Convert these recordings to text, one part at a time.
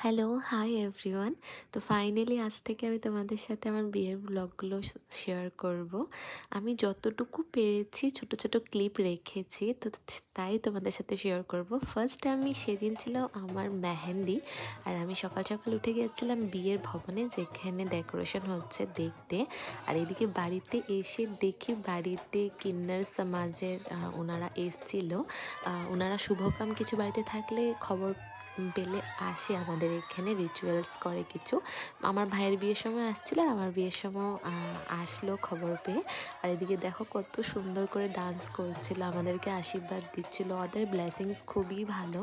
Hello, hi everyone. তো finally আজ থেকে আমি তোমাদের সাথে আমার বিয়ের ব্লগগুলো শেয়ার করব। আমি যতটুকু পেরেছি ছোট, ছোট ক্লিপ রেখেছি, তো তাই তোমাদের সাথে শেয়ার করব। ফার্স্ট আমি সেদিন ছিল আমার মেহেন্দি, আর আমি সকাল, সকাল উঠে গিয়েছিলাম বিয়ের ভবনে যেখানে ডেকোরেশন হচ্ছে দেখতে। আর এদিকে বাড়িতে এসে দেখি বাড়িতে কিন্নার সমাজের ওনারা এসছিল। ওনারা শুভকাম কিছু বাড়িতে থাকলে খবর পেলে আসে আমাদের এখানে রিচুয়ালস করে কিছু। আমার ভাইয়ের বিয়ের সময় আসছিল আর আমার বিয়ের সময় আসলো খবর পেয়ে। আর এদিকে দেখো কত সুন্দর করে ডান্স করছিল, আমাদেরকে আশীর্বাদ দিচ্ছিল। ওদের ব্লেসিংস খুবই ভালো।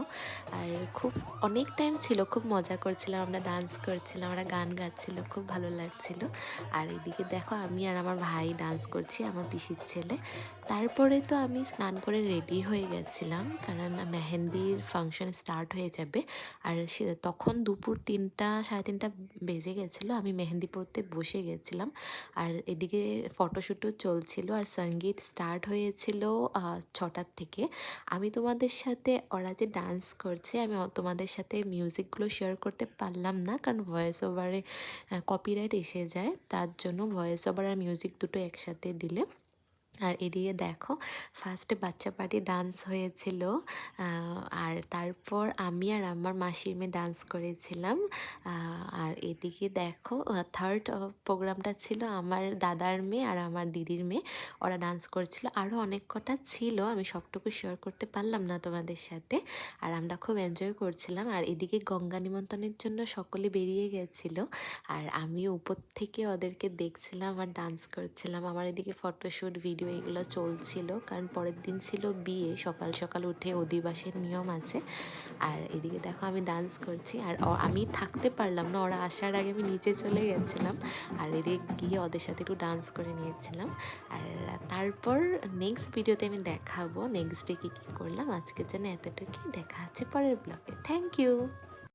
আর খুব অনেক টাইম ছিল, খুব মজা করছিলাম, আমরা ডান্স করছিলাম, আমরা গান গাচ্ছিল, খুব ভালো লাগছিল। আর এদিকে দেখো আমি আর আমার ভাই ডান্স করছি, আমার পিসির ছেলে। তারপরে তো আমি স্নান করে রেডি হয়ে গেছিলাম, কারণ মেহেন্দির ফাংশন স্টার্ট হয়ে যাবে। আর তখন দুপুর 3টা সাড়ে 3টা বেজে গেছিলো, আমি মেহেন্দি পরতে বসে গেছিলাম। আর এদিকে ফটোশ্যুটও চলছিল আর সঙ্গীত স্টার্ট হয়েছিল 6টার থেকে। আমি তোমাদের সাথে ওরা যে ডান্স করছে আমি তোমাদের সাথে মিউজিকগুলো শেয়ার করতে পারলাম না, কারণ ভয়েস ওভারে কপিরাইট এসে যায়, তার জন্য ভয়েস ওভার আর মিউজিক দুটো একসাথে দিলে। আর এদিকে দেখো ফার্স্টে বাচ্চা পার্টি ডান্স হয়েছিল, আর তারপর আমি আর আমার মাসির মেয়ে ডান্স করেছিলাম। আর এদিকে দেখো থার্ড প্রোগ্রামটা ছিল আমার দাদার মেয়ে আর আমার দিদির মেয়ে, ওরা ডান্স করছিল। আরও অনেক কটা ছিল, আমি সবটুকু শেয়ার করতে পারলাম না তোমাদের সাথে। আর আমরা খুব এনজয় করছিলাম। আর এদিকে গঙ্গা নিমন্ত্রণের জন্য সকলে বেরিয়ে গেছিল, আর আমি উপর থেকে ওদেরকে দেখছিলাম আর ডান্স করছিলাম। আমার এদিকে ফটোশ্যুট ভিডিও এগুলো চলছিল, কারণ পরের দিন ছিল বিয়ে, সকাল সকাল উঠে অধিবাসের নিয়ম আছে। আর এদিকে দেখো আমি ডান্স করছি, আর আমি থাকতে পারলাম না, ওরা আসার আগে আমি নিচে চলে গেছিলাম। আর এদিকে গিয়ে ওদের সাথে একটু ডান্স করে নিয়েছিলাম। আর তারপর নেক্সট ভিডিওতে আমি দেখাবো নেক্সট ডে কী কী করলাম। আজকের জন্য এতটুকুই, দেখা হচ্ছে পরের ব্লগে। Thank you.